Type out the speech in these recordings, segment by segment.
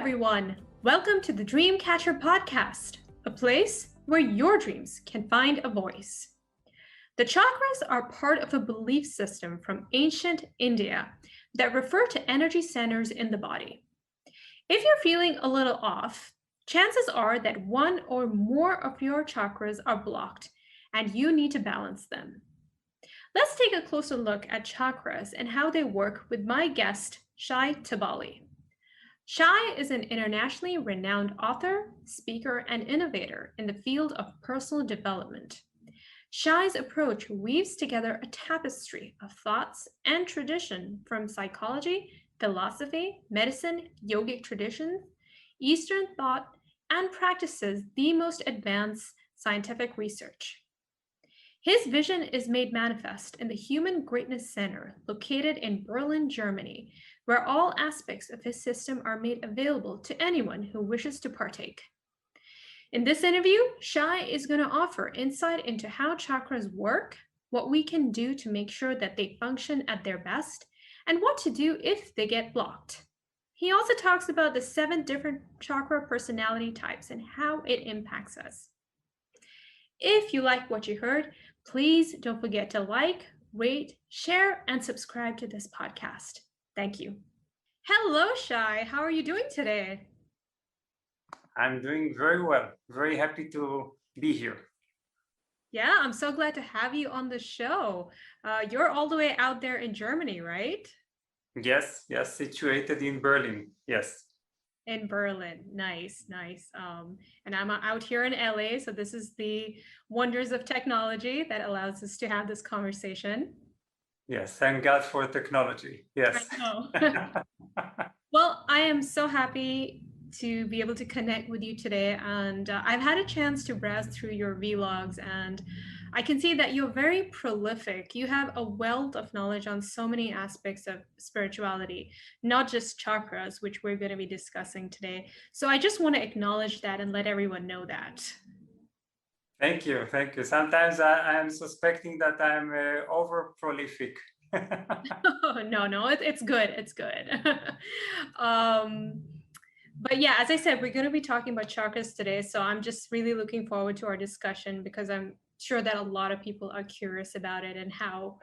everyone. Welcome to the Dreamcatcher podcast, a place where your dreams can find a voice. The chakras are part of a belief system from ancient India that refer to energy centers in the body. If you're feeling a little off, chances are that one or more of your chakras are blocked and you need to balance them. Let's take a closer look at chakras and how they work with my guest, Shai Tubali. Shai is an internationally renowned author, speaker, and innovator in the field of personal development. Shai's approach weaves together a tapestry of thoughts and tradition from psychology, philosophy, medicine, yogic traditions, Eastern thought, and practices the most advanced scientific research. His vision is made manifest in the Human Greatness Center located in Berlin, Germany, where all aspects of his system are made available to anyone who wishes to partake. In this interview, Shai is going to offer insight into how chakras work, what we can do to make sure that they function at their best, and what to do if they get blocked. He also talks about the 7 different chakra personality types and how it impacts us. If you like what you heard, please don't forget to like, rate, share, and subscribe to this podcast. Thank you. Hello, Shai. How are you doing today? I'm doing very well. Very happy to be here. Yeah, I'm so glad to have you on the show. You're all the way out there in Germany, right? Yes, situated in Berlin. Yes. In Berlin. Nice. And I'm out here in LA. So this is the wonders of technology that allows us to have this conversation. Yes, thank God for technology. Yes. I know. Well, I am so happy to be able to connect with you today. And I've had a chance to browse through your vlogs, and I can see that you're very prolific. You have a wealth of knowledge on so many aspects of spirituality, not just chakras, which we're going to be discussing today. So I just want to acknowledge that and let everyone know that. Thank you. Sometimes I am suspecting that I'm over prolific. No, it's good. It's good. But yeah, as I said, we're going to be talking about chakras today. So I'm just really looking forward to our discussion because I'm sure that a lot of people are curious about it and how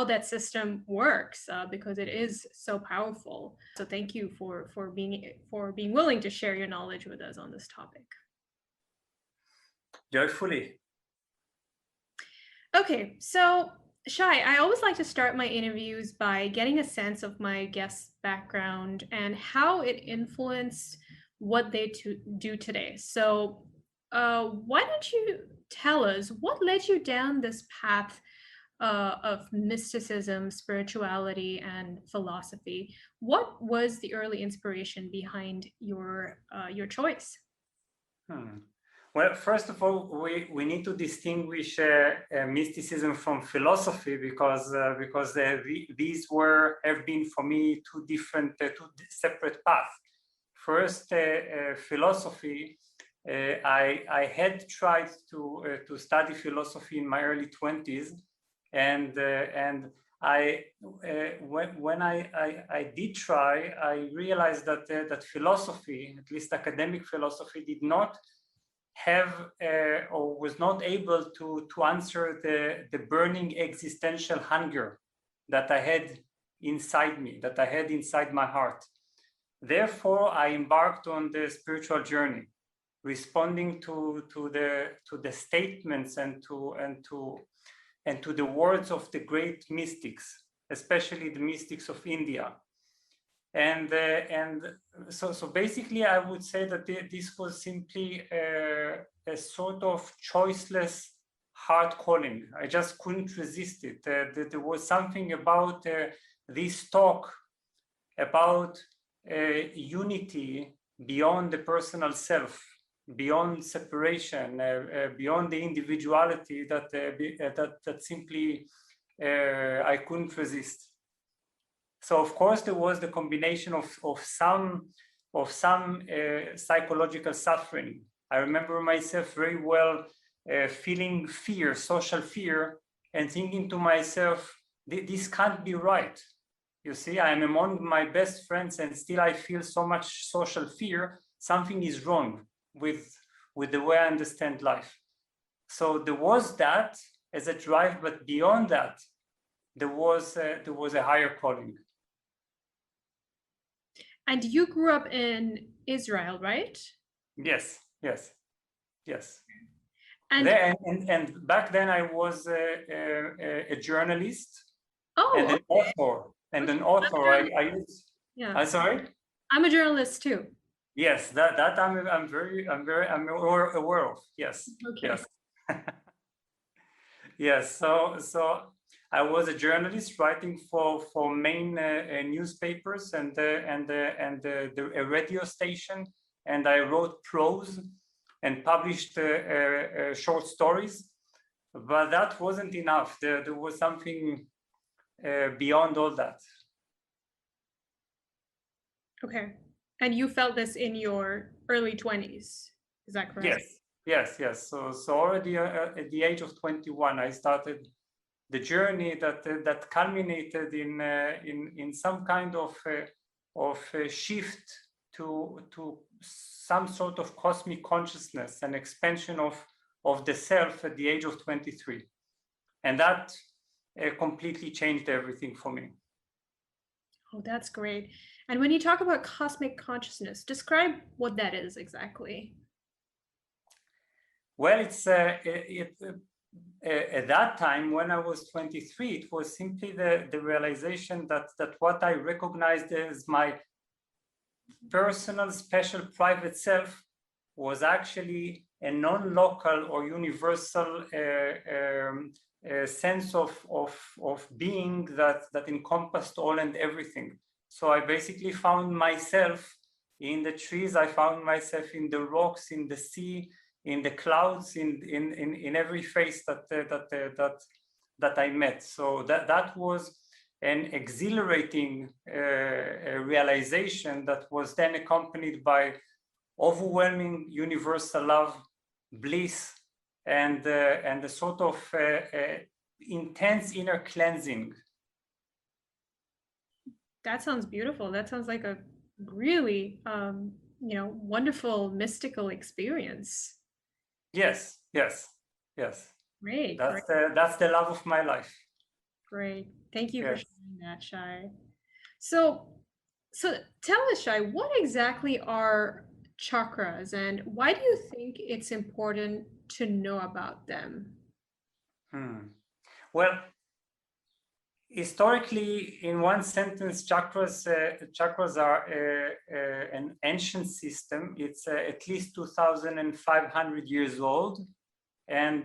that system works because it is so powerful. So thank you for being willing to share your knowledge with us on this topic. Joyfully. Okay, so Shai, I always like to start my interviews by getting a sense of my guest's background and how it influenced what they do today. So why don't you tell us what led you down this path of mysticism, spirituality, and philosophy? What was the early inspiration behind your choice? Well, first of all, we need to distinguish mysticism from philosophy because these have been for me two separate paths. First, philosophy. I had tried to study philosophy in my early 20s, and when I did try, I realized that philosophy, at least academic philosophy, did not have or was not able to answer the burning existential hunger that I had inside me, that I had inside my heart. Therefore, I embarked on the spiritual journey, responding to the statements and to the words of the great mystics, especially the mystics of India. And so basically, I would say that this was simply a sort of choiceless heart calling. I just couldn't resist it. There was something about this talk about unity beyond the personal self, beyond separation, beyond the individuality that simply I couldn't resist. So of course there was the combination of some psychological suffering. I remember myself very well feeling fear, social fear, and thinking to myself, this can't be right. You see, I am among my best friends and still I feel so much social fear. Something is wrong with the way I understand life. So there was that as a drive, but beyond that, there was a higher calling. And you grew up in Israel, right? Yes, yes, yes. And And back then I was a journalist and oh, an author. And okay. an author, I used. Yeah, Sorry. I'm a journalist too. Yes, that I'm aware of. Yes, Okay. yes, yes. So I was a journalist writing for main newspapers and a radio station, and I wrote prose and published short stories. But that wasn't enough. There was something beyond all that. Okay. And you felt this in your early 20s. Is that correct? Yes. So already at the age of 21, I started the journey that culminated in some kind of shift to some sort of cosmic consciousness and expansion of the self at the age of 23, and that completely changed everything for me. Oh, that's great. And when you talk about cosmic consciousness, describe what that is exactly. Well, it's at that time when I was 23, it was simply the realization that what I recognized as my personal, special, private self was actually a non-local or universal sense of being that encompassed all and everything. So I basically found myself in the trees, I found myself in the rocks, in the sea, in the clouds, in every face that I met. So that was an exhilarating realization that was then accompanied by overwhelming universal love, bliss, and a sort of intense inner cleansing. That sounds beautiful. That sounds like a really, wonderful mystical experience. Yes. Great, That's the love of my life. great. Thank you for Yes. sharing that, Shai. So, tell us, Shai, what exactly are chakras and why do you think it's important to know about them? Well, historically, in one sentence, chakras are an ancient system. It's at least 2,500 years old, and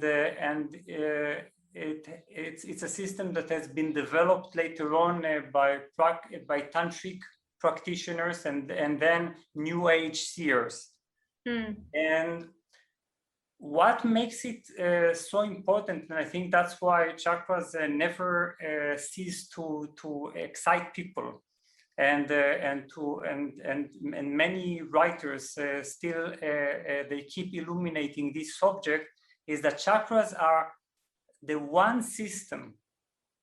it's a system that has been developed later on by tantric practitioners and then New Age seers. And what makes it so important, and I think that's why chakras never cease to excite people, and many writers still they keep illuminating this subject, is that chakras are the one system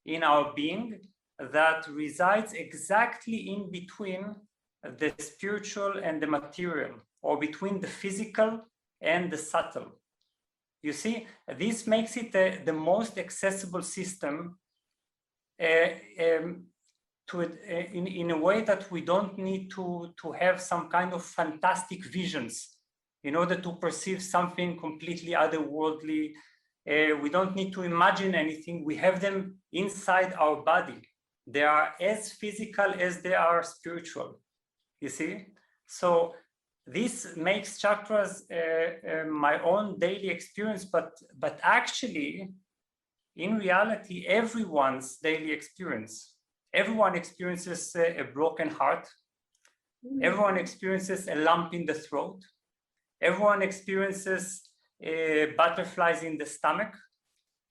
in our being that resides exactly in between the spiritual and the material, or between the physical and the subtle. You see, this makes it the most accessible system in a way that we don't need to have some kind of fantastic visions in order to perceive something completely otherworldly. We don't need to imagine anything. We have them inside our body. They are as physical as they are spiritual, you see? So this makes chakras my own daily experience, but actually, in reality, everyone's daily experience. Everyone experiences a broken heart. Everyone experiences a lump in the throat. Everyone experiences butterflies in the stomach,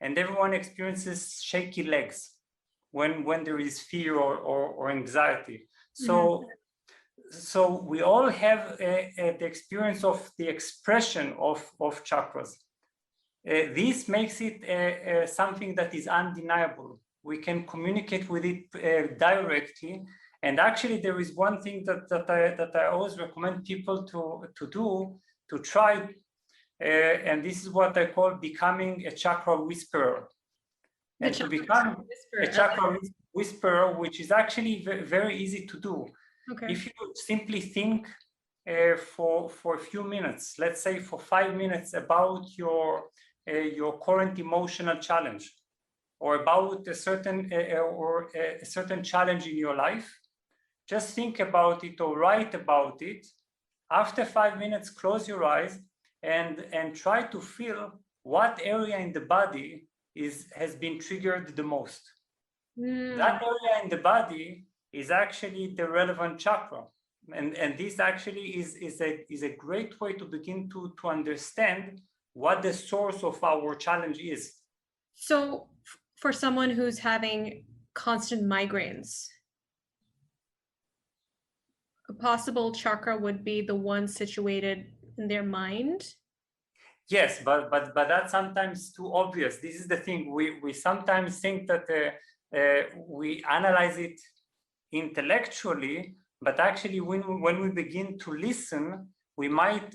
and everyone experiences shaky legs when there is fear or anxiety. So we all have the experience of the expression of chakras. This makes it something that is undeniable. we can communicate with it directly. And actually, there is one thing that I always recommend people to try, and this is what I call becoming a chakra whisperer. And to become a chakra whisperer, which is actually very easy to do. Okay. If you simply think for a few minutes, let's say for 5 minutes, about your current emotional challenge, or about a certain challenge in your life, just think about it or write about it. After 5 minutes, close your eyes and try to feel what area in the body has been triggered the most. That area in the body is actually the relevant chakra. And this actually is a great way to begin to understand what the source of our challenge is. So for someone who's having constant migraines, a possible chakra would be the one situated in their mind? Yes, but that's sometimes too obvious. This is the thing. We sometimes think that we analyze it intellectually, but actually when we begin to listen, we might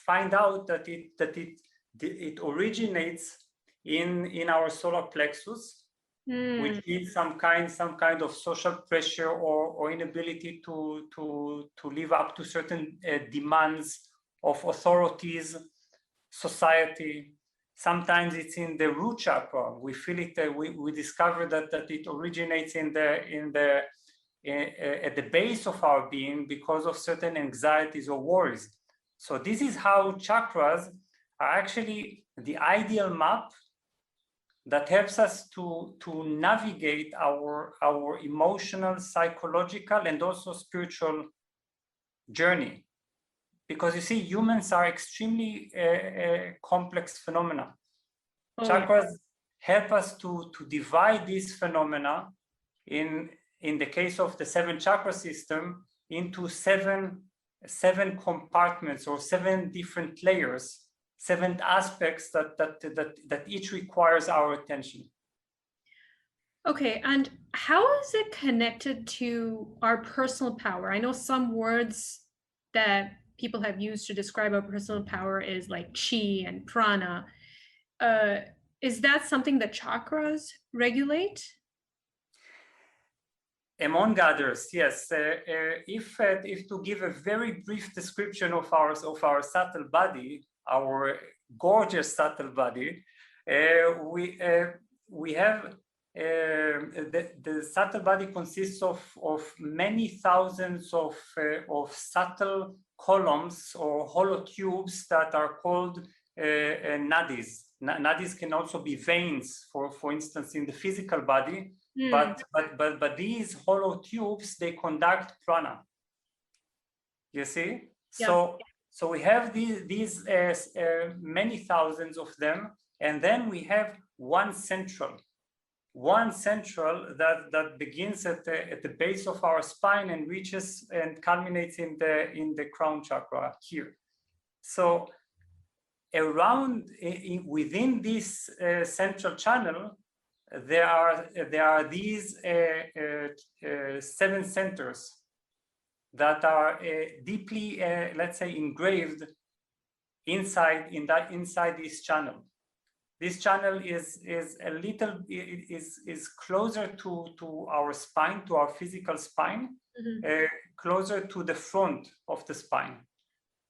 find out that it originates in our solar plexus, which is some kind of social pressure or inability to live up to certain demands of authorities, society. Sometimes it's in the root chakra. We feel it. We discover that it originates at the base of our being because of certain anxieties or worries. So this is how chakras are actually the ideal map that helps us to navigate our emotional, psychological, and also spiritual journey. Because you see, humans are extremely complex phenomena. Chakras help us to divide these phenomena in the case of the 7 chakra system into seven compartments or 7 different layers, 7 aspects that each requires our attention. Okay, and how is it connected to our personal power? I know some words that people have used to describe our personal power is like chi and prana. Is that something that chakras regulate? Among others, yes. If to give a very brief description of our subtle body, our gorgeous subtle body, we have the subtle body consists of many thousands of subtle columns or hollow tubes that are called nadis. Nadis can also be veins, for instance, in the physical body. But these hollow tubes, they conduct prana. You see? Yeah. So we have these many thousands of them, and then we have one central that begins at the base of our spine and reaches and culminates in the crown chakra here. So around within this central channel, there are these 7 centers that are deeply, let's say, engraved inside this channel. This channel is closer to our spine, to our physical spine, closer to the front of the spine.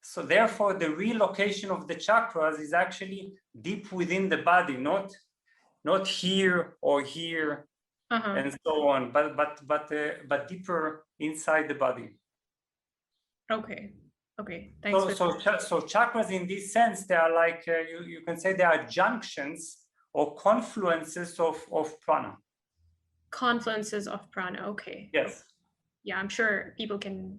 So therefore, the relocation of the chakras is actually deep within the body, not here or here, and so on, but deeper inside the body. Okay. Thanks. So chakras, in this sense, they are like you can say they are junctions or confluences of prana. Confluences of prana. Okay. Yes. Yeah, I'm sure people can.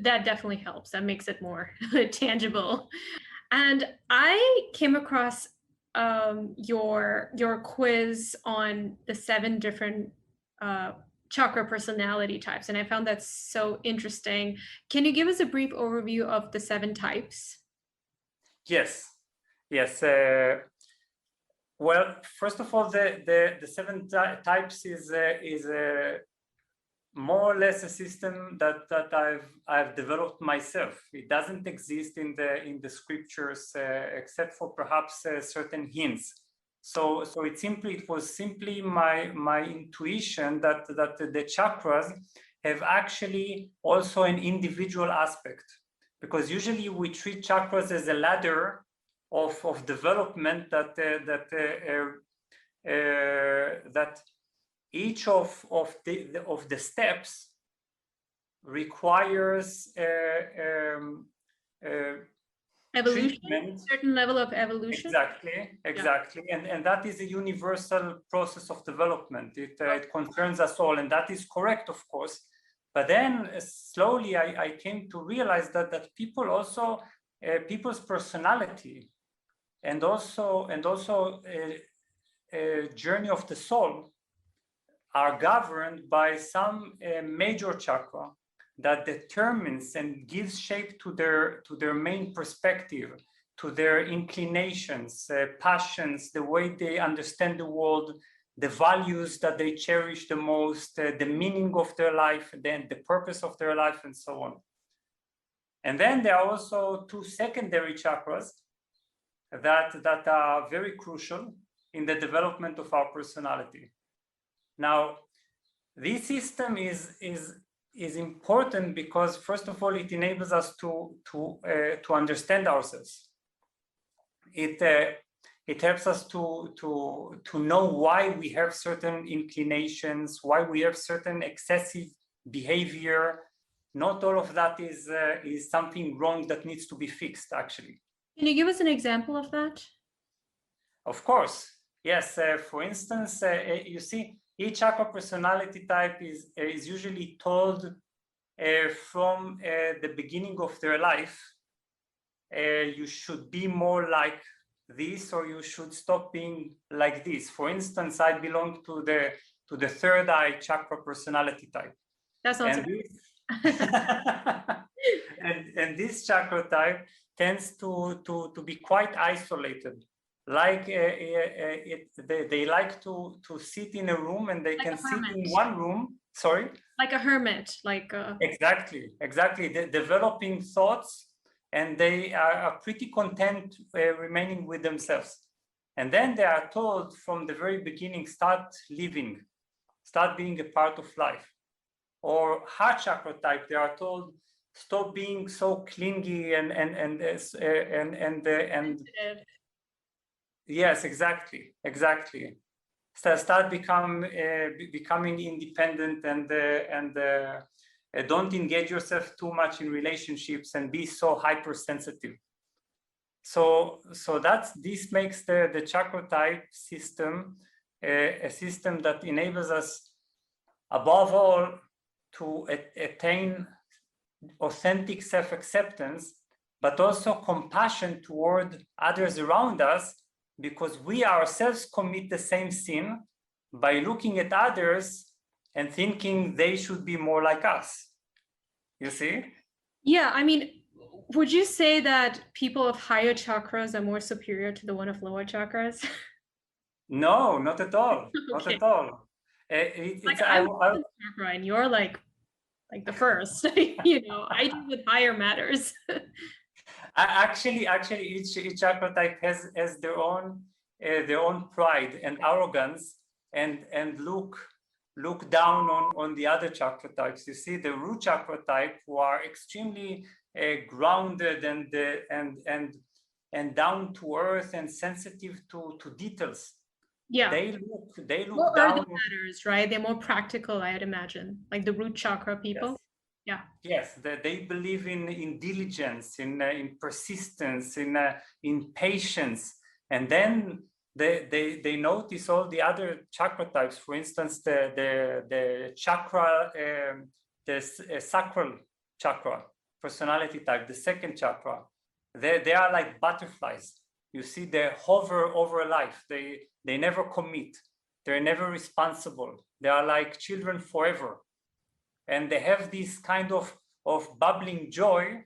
That definitely helps. That makes it more tangible. And I came across your quiz on the 7 different chakra personality types, and I found that so interesting. Can you give us a brief overview of the 7 types? Yes. Well, first of all, the seven types is more or less a system that I've developed myself. It doesn't exist in the scriptures except for perhaps certain hints. So it was simply my intuition that the chakras have actually also an individual aspect, because usually we treat chakras as a ladder of development that each of the steps requires Evolution, treatment. certain level of evolution. Exactly. Yeah. And that is a universal process of development. It concerns us all, and that is correct, of course. But then slowly I came to realize that people also, people's personality and also journey of the soul are governed by some major chakra that determines and gives shape to their main perspective, to their inclinations, passions, the way they understand the world, the values that they cherish the most, the meaning of their life, then the purpose of their life, and so on. And then there are also two secondary chakras that are very crucial in the development of our personality. Now, this system is important because, first of all, it enables us to understand ourselves. It helps us to know why we have certain inclinations, why we have certain excessive behavior. Not all of that is something wrong that needs to be fixed, actually. Can you give us an example of that? Of course, yes. For instance, you see, each chakra personality type is usually told from the beginning of their life, you should be more like this, or you should stop being like this. For instance, I belong to the third eye chakra personality type. That sounds and this chakra type tends to be quite isolated. Like they like to sit in a room, and they can sit in one room. Sorry? Like a hermit, like Exactly. They're developing thoughts, and they are pretty content remaining with themselves. And then they are told from the very beginning, start living, start being a part of life. Or heart chakra type, they are told, stop being so clingy and yes, exactly. Start becoming independent, and don't engage yourself too much in relationships and be so hypersensitive. So this makes the chakra type system a system that enables us, above all, to attain authentic self-acceptance, but also compassion toward others around us, because we ourselves commit the same sin by looking at others and thinking they should be more like us. You see? Yeah, I mean, would you say that people of higher chakras are more superior to the one of lower chakras? No, not at all. Not at all. I'm chakra, and you're like the first. You know, I deal with higher matters. Actually, each chakra type has their own pride and arrogance, and look down on the other chakra types. You see, the root chakra type, who are extremely grounded and down to earth and sensitive to details. Yeah, they look more down. Matters, right? They're more practical, I'd imagine, like the root chakra people. Yes. Yeah. Yes, they believe in diligence, in persistence, in patience, and then they notice all the other chakra types. For instance, the chakra, the sacral chakra personality type, the second chakra. They are like butterflies. You see, they hover over life. They never commit. They're never responsible. They are like children forever. And they have this kind of bubbling joy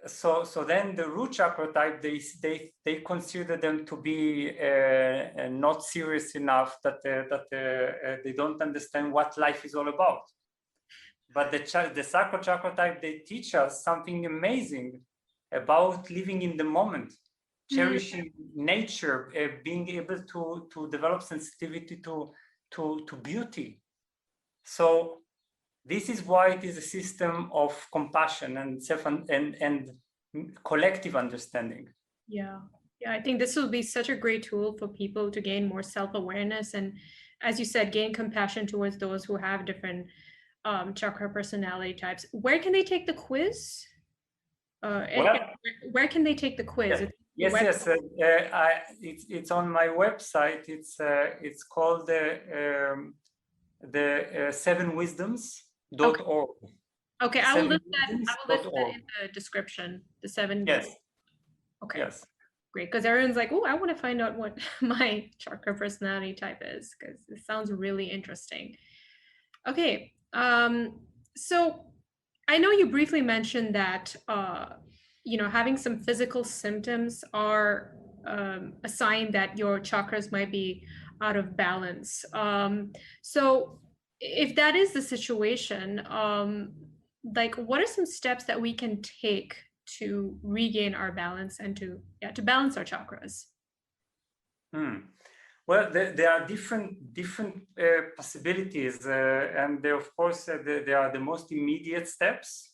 so then the root chakra type, they consider them to be not serious enough, that they don't understand what life is all about. But the sacral chakra type, they teach us something amazing about living in the moment, cherishing nature, being able to develop sensitivity to beauty. So this is why it is a system of compassion and and collective understanding. Yeah. Yeah, I think this will be such a great tool for people to gain more self-awareness and, as you said, gain compassion towards those who have different chakra personality types. Where can they take the quiz? Where can they take the quiz? Yes. It's on my website. It's called the 7wisdoms.org. Okay, I will list that in the description. The 7. Yes. Okay. Yes. Great, because everyone's like, oh, I want to find out what my chakra personality type is, because it sounds really interesting. Okay, so I know you briefly mentioned that having some physical symptoms are a sign that your chakras might be out of balance. So if that is the situation, what are some steps that we can take to regain our balance and to balance our chakras? Well, there are different possibilities, and of course there are the most immediate steps,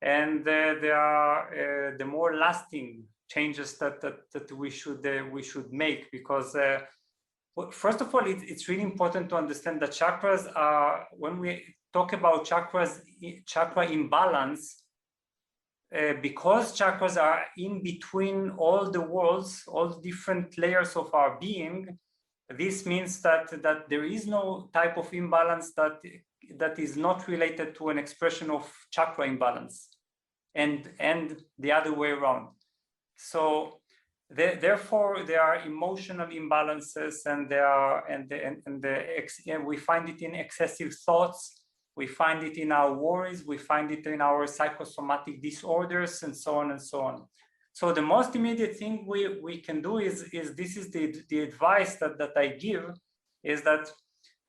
and there are the more lasting changes that we should make, because first of all, it's really important to understand that chakras are, when we talk about chakra imbalance, because chakras are in between all the worlds, all the different layers of our being, this means that there is no type of imbalance that is not related to an expression of chakra imbalance, and the other way around. So therefore there are emotional imbalances, and we find it in excessive thoughts. We find it in our worries, we find it in our psychosomatic disorders, and so on and so on. So the most immediate thing we can do is this is the advice that I give, is that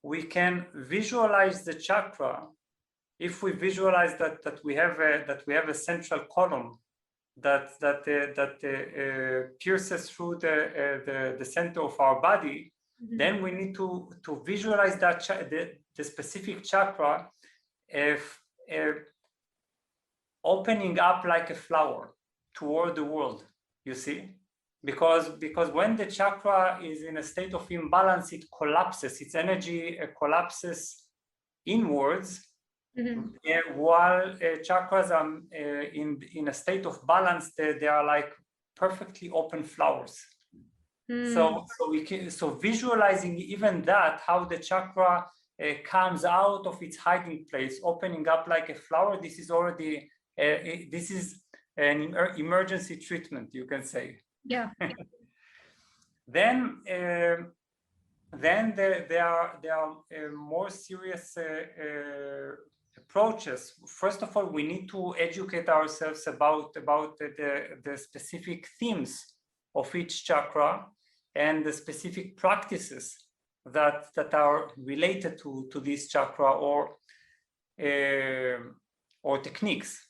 we can visualize the chakra. If we visualize that we have a central column that pierces through the center of our body, then we need to visualize that the specific chakra opening up like a flower toward the world, you see, because when the chakra is in a state of imbalance, it collapses, its energy collapses inwards, while chakras are in a state of balance. They are like perfectly open flowers. So visualizing even that, how the chakra comes out of its hiding place, opening up like a flower, this is already this is an emergency treatment, you can say. Yeah. Then there are more serious approaches. First of all, we need to educate ourselves about the specific themes of each chakra and the specific practices that are related to this chakra, or techniques.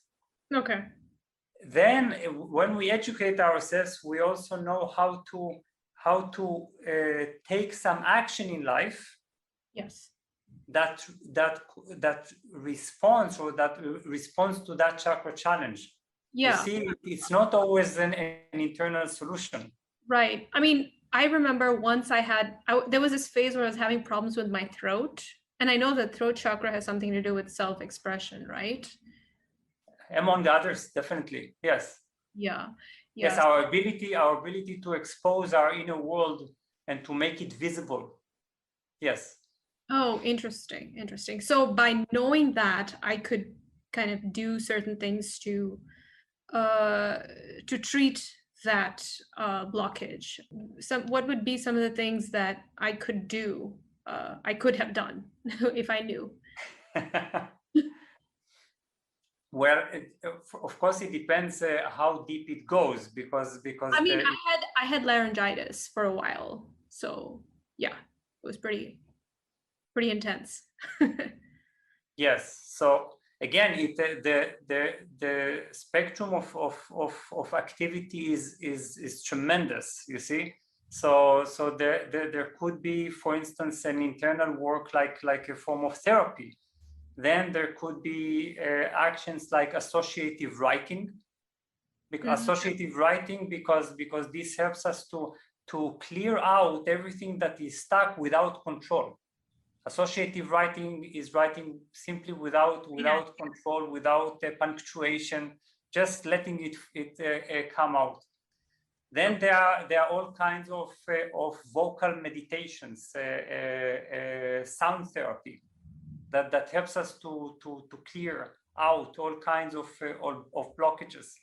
Okay. Then when we educate ourselves, we also know how to take some action in life. Yes. That responds to that chakra challenge. Yeah. You see, it's not always an internal solution. Right. I mean, I remember once there was this phase where I was having problems with my throat, and I know that throat chakra has something to do with self-expression, right? Among others, definitely, yes. Yeah. Yes, our ability to expose our inner world and to make it visible. Yes. Oh, interesting. So by knowing that, I could kind of do certain things to treat that blockage. What would be some of the things that I could do, I could have done if I knew? Well, of course, it depends how deep it goes, because I mean, I had laryngitis for a while, so yeah, it was pretty intense. Yes. So again, the spectrum of activity is tremendous. You see. So there could be, for instance, an internal work like a form of therapy. Then there could be actions like associative writing. Associative writing, because this helps us to clear out everything that is stuck without control. Associative writing is writing simply without control, without punctuation, just letting it come out. Then there are all kinds of vocal meditations, sound therapy, that helps us to clear out all kinds of blockages.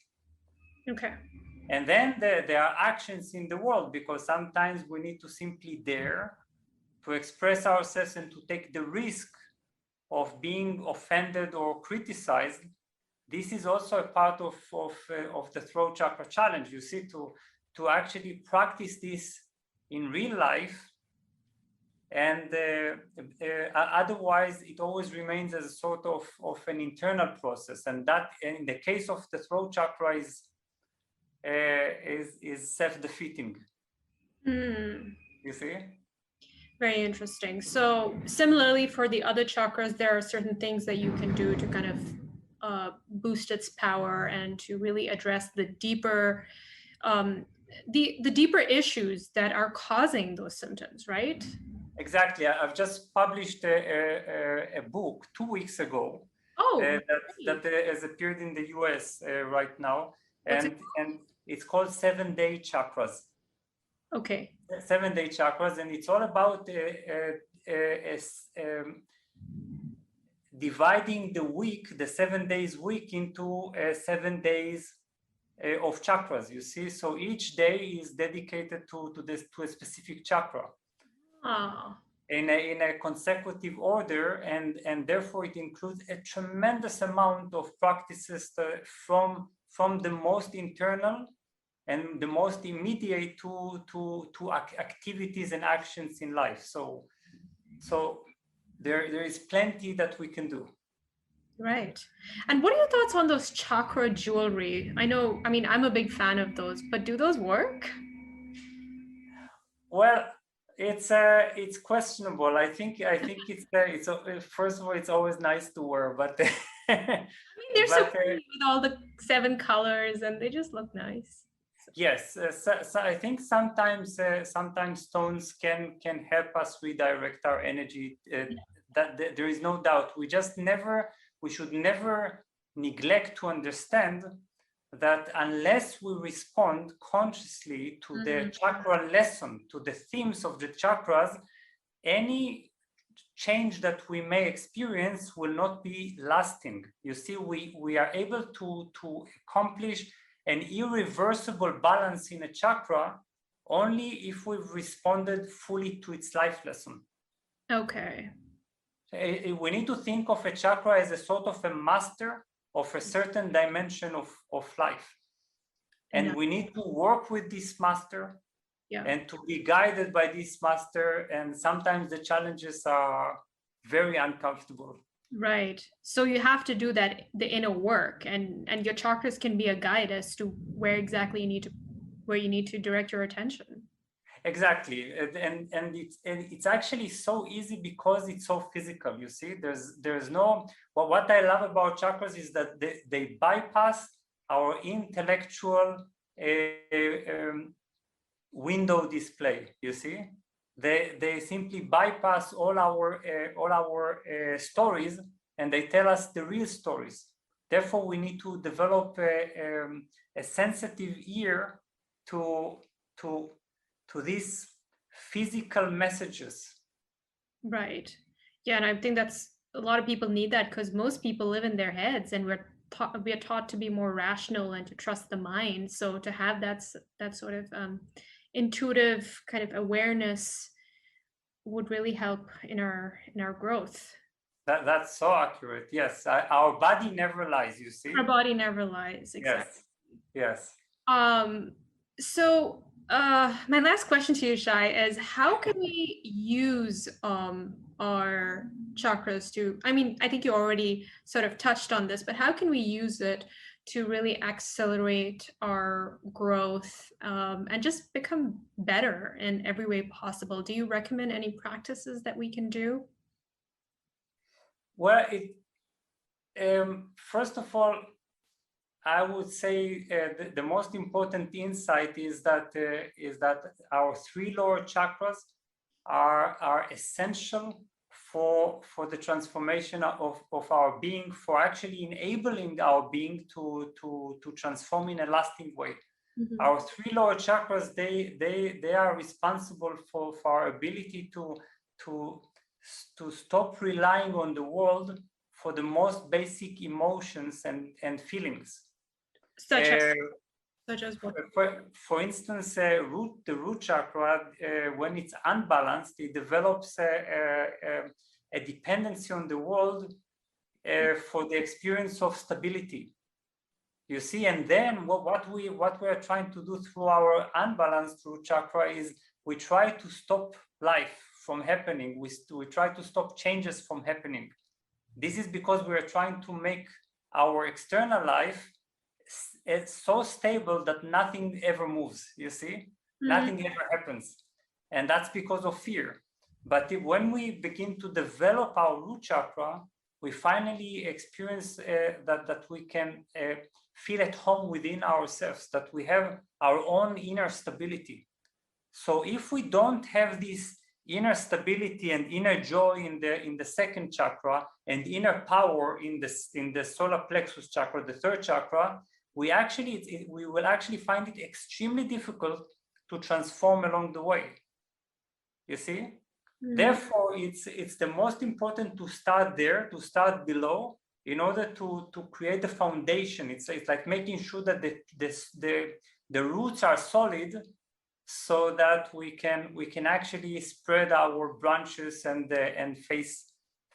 Okay. And then there are actions in the world, because sometimes we need to simply dare to express ourselves and to take the risk of being offended or criticized. This is also a part of the throat chakra challenge. You see, to actually practice this in real life, and otherwise it always remains as a sort of an internal process, and that in the case of the throat chakra is self-defeating. You see? Very interesting. So similarly for the other chakras, there are certain things that you can do to kind of boost its power and to really address the deeper the deeper issues that are causing those symptoms, right? Exactly. I've just published a book 2 weeks ago that has appeared in the US right now, and it's called 7-Day Chakras. Okay. 7-Day Chakras, and it's all about dividing the week, the 7 days week, into 7 days of chakras. You see, so each day is dedicated to a specific chakra. In a consecutive order, and therefore it includes a tremendous amount of practices from the most internal and the most immediate to activities and actions in life. So there is plenty that we can do. Right. And what are your thoughts on those chakra jewelry? I mean, I'm a big fan of those, but do those work? Well, it's questionable. I think it's first of all, it's always nice to wear, but I mean, they're so pretty with all the 7 colors, and they just look nice. Yes, so I think sometimes stones can help us redirect our energy. That there is no doubt. We should never neglect to understand that unless we respond consciously to the chakra lesson, to the themes of the chakras, any change that we may experience will not be lasting. You see, we are able to accomplish an irreversible balance in a chakra only if we've responded fully to its life lesson. Okay. We need to think of a chakra as a sort of a master of a certain dimension of life. And we need to work with this master and to be guided by this master. And sometimes the challenges are very uncomfortable. Right. So you have to do that, the inner work, and your chakras can be a guide as to where exactly where you need to direct your attention. Exactly, and it's actually so easy because it's so physical. You see, there's no. Well, what I love about chakras is that they bypass our intellectual window display. You see, they simply bypass all our stories, and they tell us the real stories. Therefore, we need to develop a sensitive ear to these physical messages. Right. Yeah, and I think that's a lot of people need that, because most people live in their heads, and we are taught to be more rational and to trust the mind. So to have that sort of intuitive kind of awareness would really help in our growth. That's so accurate. Yes, our body never lies, you see. Our body never lies. Exactly. Yes. So my last question to you, Shai, is how can we use our chakras to, I mean, I think you already sort of touched on this, but how can we use it to really accelerate our growth and just become better in every way possible? Do you recommend any practices that we can do? Well, first of all, I would say the most important insight is that our three lower chakras are essential for the transformation of our being, for actually enabling our being to transform in a lasting way. Mm-hmm. Our three lower chakras, they are responsible for our ability to stop relying on the world for the most basic emotions and feelings. Such as what? For instance, the root chakra, when it's unbalanced, it develops a dependency on the world for the experience of stability. You see, and then what we are trying to do through our unbalanced root chakra is we try to stop life from happening. We try to stop changes from happening. This is because we are trying to make our external life so stable that nothing ever moves, you see? Mm-hmm. Nothing ever happens. And that's because of fear. But when we begin to develop our root chakra, we finally experience that we can feel at home within ourselves, that we have our own inner stability. So if we don't have this inner stability and inner joy in the second chakra and inner power in the solar plexus chakra, the third chakra, we will actually find it extremely difficult to transform along the way. You see? Mm-hmm. Therefore, it's the most important to start there, to start below, in order to create a foundation. It's like making sure that the roots are solid, so that we can actually spread our branches and face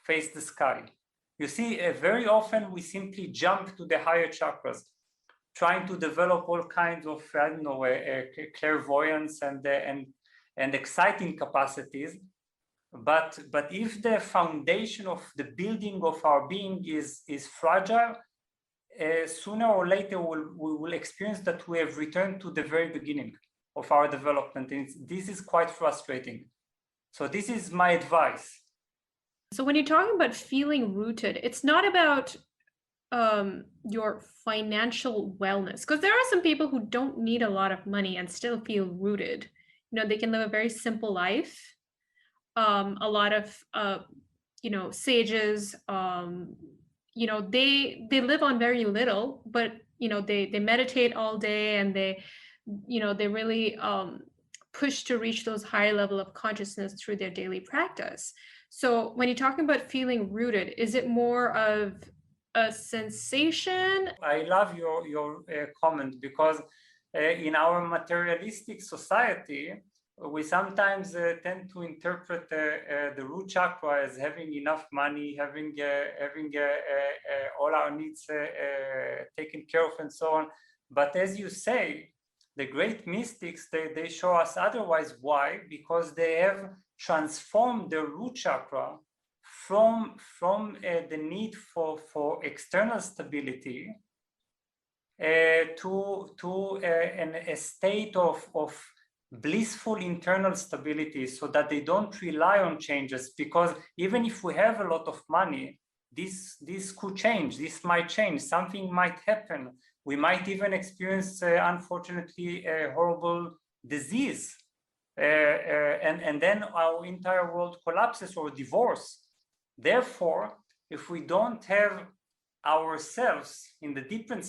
the sky. You see, very often we simply jump to the higher chakras, trying to develop all kinds of clairvoyance and exciting capacities. But if the foundation of the building of our being is fragile, sooner or later we will experience that we have returned to the very beginning of our development. And this is quite frustrating. So this is my advice. So when you're talking about feeling rooted, it's not about your financial wellness, because there are some people who don't need a lot of money and still feel rooted. You know, they can live a very simple life. A lot of sages, they live on very little, but they meditate all day, and they really push to reach those higher level of consciousness through their daily practice. So when you're talking about feeling rooted, is it more of a sensation? I love your comment, because in our materialistic society, we sometimes tend to interpret the root chakra as having enough money, having all our needs taken care of, and so on. But as you say, the great mystics, they show us otherwise. Why? Because they have transformed the root chakra from the need for external stability to a state of blissful internal stability, so that they don't rely on changes. Because even if we have a lot of money, this could change, this might change, something might happen. We might even experience, unfortunately, a horrible disease, and then our entire world collapses, or divorce. Therefore, if we don't have ourselves in the deeper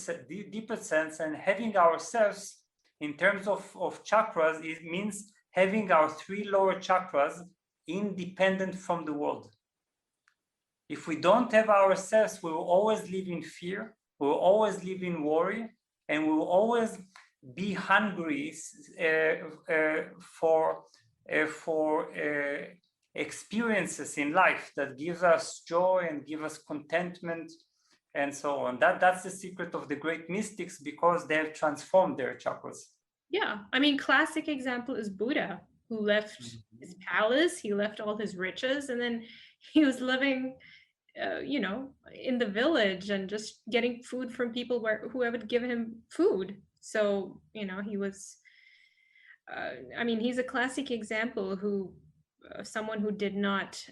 sense, and having ourselves in terms of chakras, it means having our three lower chakras independent from the world. If we don't have ourselves, we will always live in fear, we will always live in worry, and we will always be hungry for experiences in life that give us joy and give us contentment and so on. That's the secret of the great mystics, because they have transformed their chakras. Yeah, I mean, classic example is Buddha, who left his palace, he left all his riches, and then he was living, in the village and just getting food from people whoever would give him food. So, he was, he's a classic example someone who did not,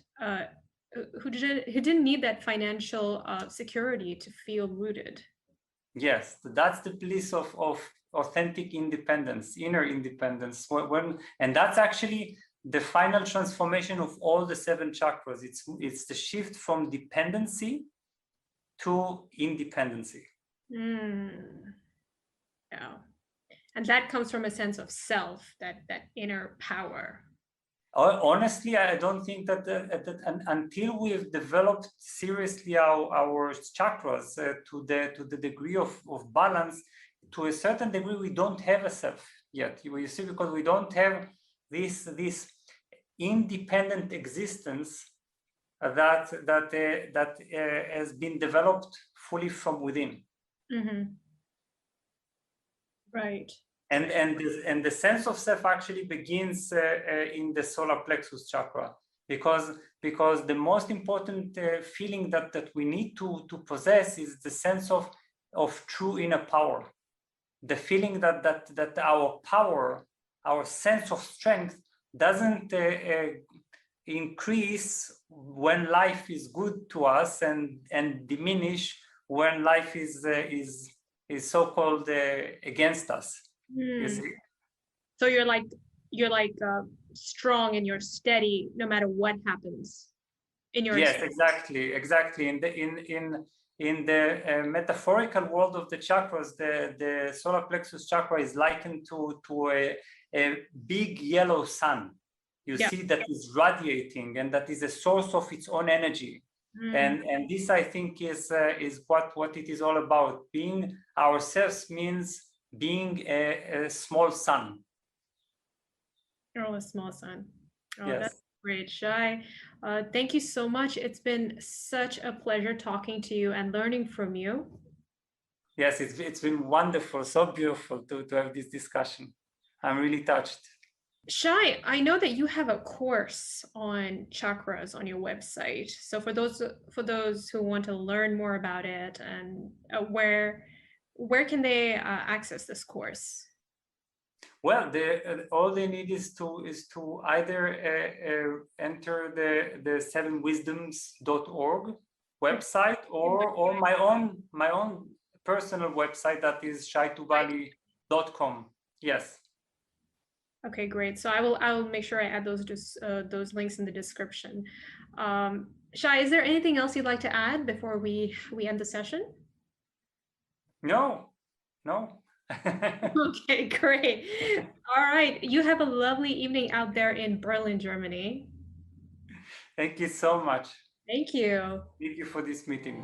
who didn't need that financial security to feel rooted. Yes, that's the bliss of authentic independence, inner independence. And that's actually the final transformation of all the 7 chakras. It's the shift from dependency to independency. Yeah, and that comes from a sense of self, that inner power. Honestly, I don't think that until we've developed seriously our chakras to the degree of balance, to a certain degree, we don't have a self yet. You see, because we don't have this independent existence that has been developed fully from within. Right. And the sense of self actually begins in the solar plexus chakra, because the most important feeling that we need to possess is the sense of true inner power, the feeling that our power, our sense of strength doesn't increase when life is good to us and diminish when life is so-called against us. So you're like strong and you're steady no matter what happens in your experience. Exactly. In the metaphorical world of the chakras, the solar plexus chakra is likened to a big yellow sun. You see that is radiating, and that is a source of its own energy. And this, I think, is what it is all about. Being ourselves means being a small sun. Oh, a small sun. Oh, yes. That's great, Shai. Thank you so much. It's been such a pleasure talking to you and learning from you. Yes, it's been wonderful, so beautiful to have this discussion. I'm really touched. Shai, I know that you have a course on chakras on your website. So for those who want to learn more about it, and where can they access this course? Well, all they need is to either enter the 7wisdoms.org website or my own personal website, that is shaitubali.com. Yes. Okay, great. So I will make sure I add those links in the description. Shai, is there anything else you'd like to add before we end the session? No. Okay, great. All right. You have a lovely evening out there in Berlin, Germany. Thank you so much. Thank you. Thank you for this meeting.